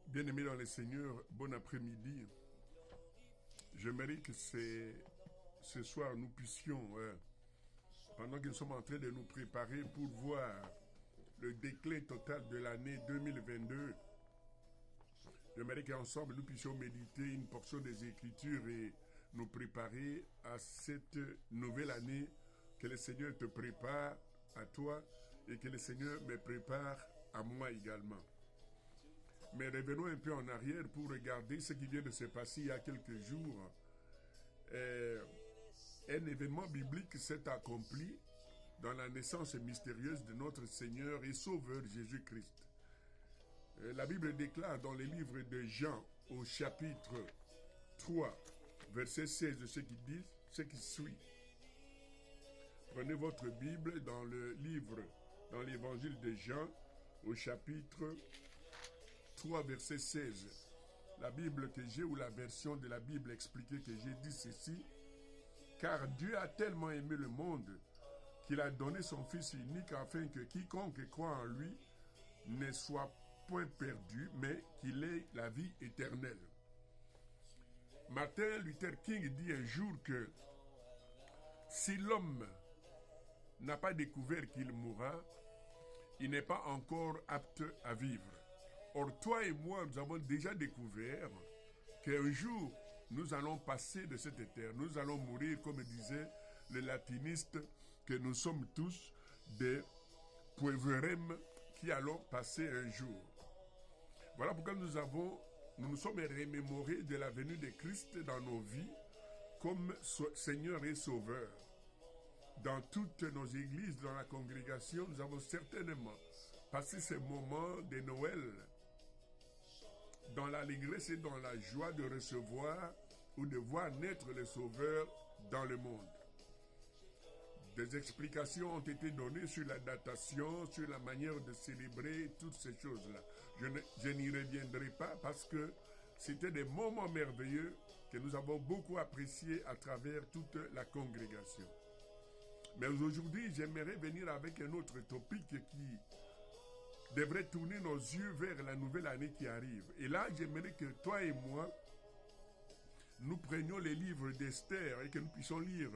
Bien-aimés dans le Seigneur, bon après-midi. J'aimerais que ce soir nous puissions, pendant que nous sommes en train de nous préparer pour voir le déclin total de l'année 2022, j'aimerais qu'ensemble nous puissions méditer une portion des Écritures et nous préparer à cette nouvelle année que le Seigneur te prépare à toi et que le Seigneur me prépare à moi également. Mais revenons un peu en arrière pour regarder ce qui vient de se passer il y a quelques jours. Un événement biblique s'est accompli dans la naissance mystérieuse de notre Seigneur et Sauveur Jésus-Christ. La Bible déclare dans le livre de Jean au chapitre 3, verset 16 de ce qui suit. Prenez votre Bible dans l'évangile de Jean au chapitre 3, verset 16. La Bible que j'ai ou la version de la Bible expliquée que j'ai dit ceci. Car Dieu a tellement aimé le monde qu'il a donné son Fils unique afin que quiconque croit en lui ne soit point perdu, mais qu'il ait la vie éternelle. Martin Luther King dit un jour que si l'homme n'a pas découvert qu'il mourra, il n'est pas encore apte à vivre. Or, toi et moi, nous avons déjà découvert qu'un jour, nous allons passer de cette terre. Nous allons mourir, comme disait le latiniste, que nous sommes tous des pueverem qui allons passer un jour. Voilà pourquoi nous nous sommes remémorés de la venue de Christ dans nos vies comme Seigneur et Sauveur. Dans toutes nos églises, dans la congrégation, nous avons certainement passé ce moment de Noël dans l'allégresse et dans la joie de recevoir ou de voir naître le Sauveur dans le monde. Des explications ont été données sur la datation, sur la manière de célébrer toutes ces choses-là. Je n'y reviendrai pas parce que c'était des moments merveilleux que nous avons beaucoup appréciés à travers toute la congrégation. Mais aujourd'hui, j'aimerais venir avec un autre topic qui devrait tourner nos yeux vers la nouvelle année qui arrive. Et là, j'aimerais que toi et moi, nous prenions les livres d'Esther et que nous puissions lire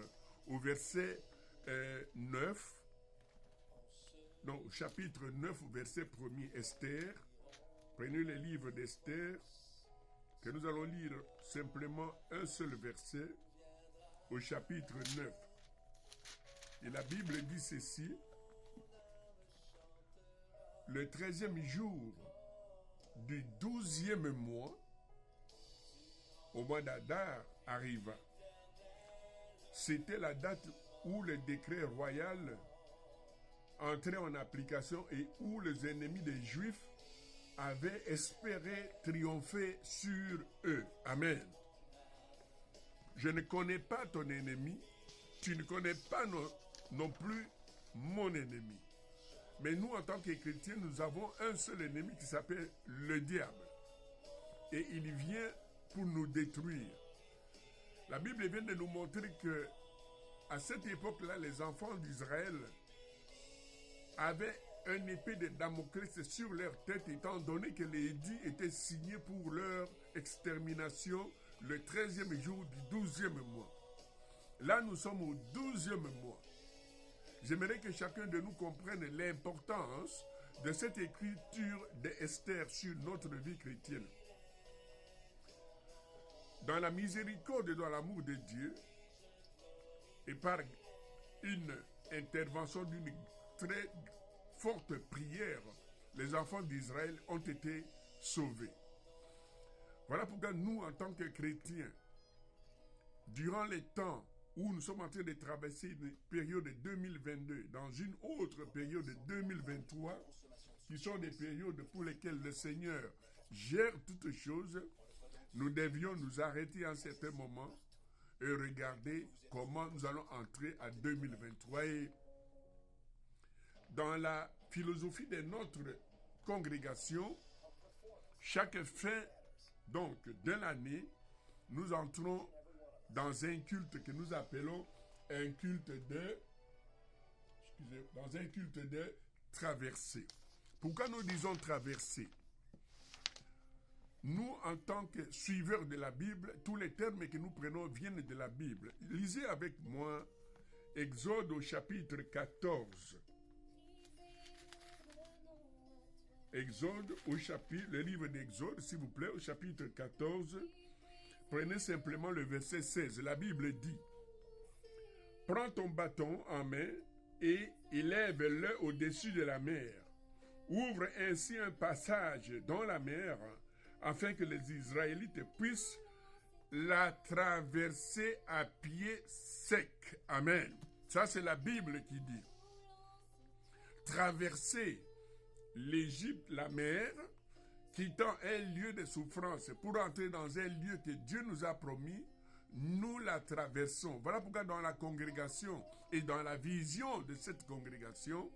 au verset 9, non, chapitre 9, verset 1er, Esther. Prenez les livres d'Esther, que nous allons lire simplement un seul verset au chapitre 9. Et la Bible dit ceci. Le 13e jour du 12e mois, au mois d'Adar, arriva. C'était la date où le décret royal entrait en application et où les ennemis des Juifs avaient espéré triompher sur eux. Amen. Je ne connais pas ton ennemi, tu ne connais pas non plus mon ennemi. Mais nous, en tant que chrétiens, nous avons un seul ennemi qui s'appelle le diable. Et il vient pour nous détruire. La Bible vient de nous montrer que à cette époque-là, les enfants d'Israël avaient une épée de Damoclès sur leur tête, étant donné que les édits étaient signés pour leur extermination le 13e jour du 12e mois. Là, nous sommes au 12e mois. J'aimerais que chacun de nous comprenne l'importance de cette écriture d'Esther sur notre vie chrétienne. Dans la miséricorde et dans l'amour de Dieu, et par une intervention d'une très forte prière, les enfants d'Israël ont été sauvés. Voilà pourquoi nous, en tant que chrétiens, durant les temps où nous sommes en train de traverser une période de 2022 dans une autre période de 2023, qui sont des périodes pour lesquelles le Seigneur gère toutes choses, nous devions nous arrêter à un certain moment et regarder comment nous allons entrer à 2023. Et dans la philosophie de notre congrégation, chaque fin donc de l'année, nous entrons dans un culte que nous appelons un culte de traversée. Pourquoi nous disons traversée? nous, en tant que suiveurs de la Bible, tous les termes que nous prenons viennent de la Bible. Lisez avec moi Exode au chapitre 14. Exode au chapitre, le livre d'Exode, s'il vous plaît, au chapitre 14. Prenez simplement le verset 16. La Bible dit: prends ton bâton en main et élève-le au-dessus de la mer. Ouvre ainsi un passage dans la mer afin que les Israélites puissent la traverser à pied sec. Amen. Ça, c'est la Bible qui dit. Traverser l'Égypte, la mer, quittant un lieu de souffrance pour entrer dans un lieu que Dieu nous a promis, nous la traversons. Voilà pourquoi dans la congrégation et dans la vision de cette congrégation,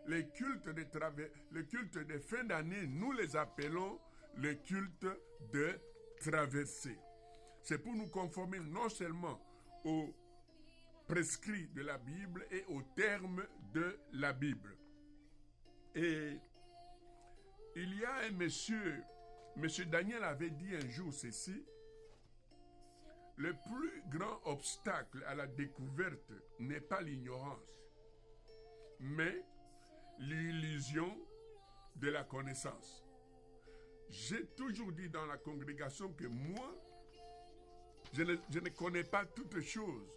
les cultes de fin d'année, nous les appelons le culte de traversée. C'est pour nous conformer non seulement aux prescrits de la Bible et aux termes de la Bible. Et il y a un monsieur Daniel avait dit un jour ceci: le plus grand obstacle à la découverte n'est pas l'ignorance, mais l'illusion de la connaissance. J'ai toujours dit dans la congrégation que moi, je ne connais pas toutes choses.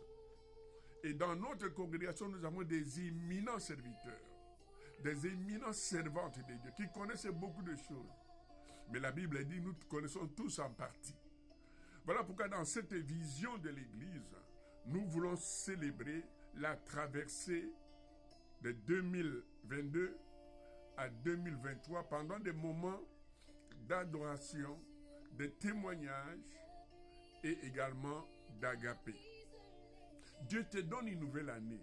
Et dans notre congrégation, nous avons des éminents serviteurs, des éminentes servantes de Dieu qui connaissent beaucoup de choses. Mais la Bible dit, nous connaissons tous en partie. Voilà pourquoi dans cette vision de l'Église, nous voulons célébrer la traversée de 2022 à 2023 pendant des moments d'adoration, de témoignage et également d'agapé. Dieu te donne une nouvelle année.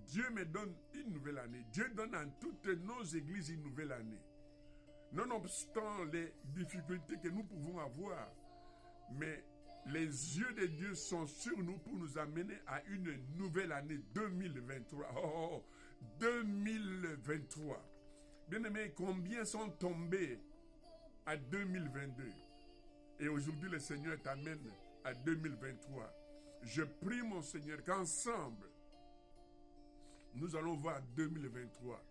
Dieu me donne une nouvelle année. Dieu donne à toutes nos églises une nouvelle année. Nonobstant les difficultés que nous pouvons avoir, mais les yeux de Dieu sont sur nous pour nous amener à une nouvelle année 2023. 2023. Bien-aimés, combien sont tombés à 2022? Et aujourd'hui, le Seigneur t'amène à 2023. Je prie, mon Seigneur, qu'ensemble, nous allons voir 2023.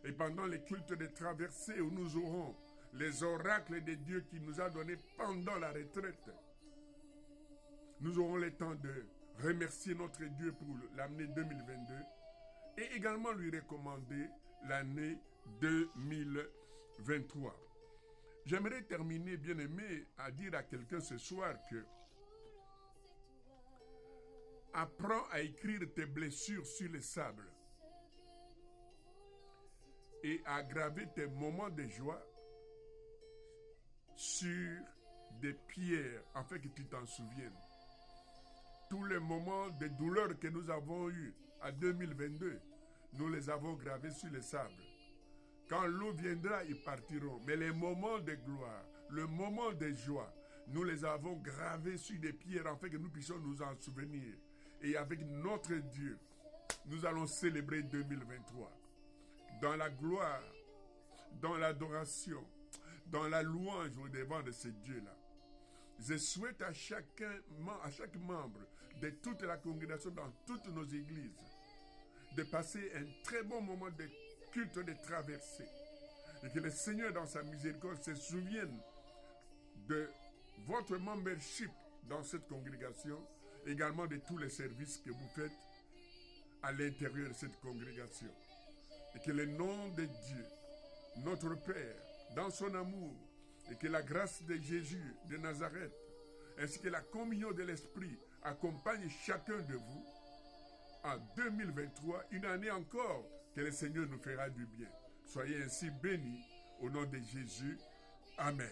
Et pendant les cultes de traversée où nous aurons les oracles de Dieu qu'il nous a donnés pendant la retraite, nous aurons le temps de remercier notre Dieu pour l'année 2022 et également lui recommander l'année 2023. J'aimerais terminer, bien-aimé, à dire à quelqu'un ce soir que apprends à écrire tes blessures sur le sable et à graver tes moments de joie sur des pierres afin que tu t'en souviennes. Tous les moments de douleur que nous avons eus à 2022, nous les avons gravés sur le sable. Quand l'eau viendra, ils partiront. Mais les moments de gloire, le moment de joie, nous les avons gravés sur des pierres afin que nous puissions nous en souvenir. Et avec notre Dieu, nous allons célébrer 2023. Dans la gloire, dans l'adoration, dans la louange au devant de ce Dieu-là. Je souhaite à chaque membre de toute la congrégation dans toutes nos églises de passer un très bon moment de culte de traversée. Et que le Seigneur, dans sa miséricorde, se souvienne de votre membership dans cette congrégation, également de tous les services que vous faites à l'intérieur de cette congrégation. Et que le nom de Dieu, notre Père, dans son amour, et que la grâce de Jésus de Nazareth, ainsi que la communion de l'Esprit accompagne chacun de vous en 2023, une année encore que le Seigneur nous fera du bien. Soyez ainsi bénis au nom de Jésus. Amen.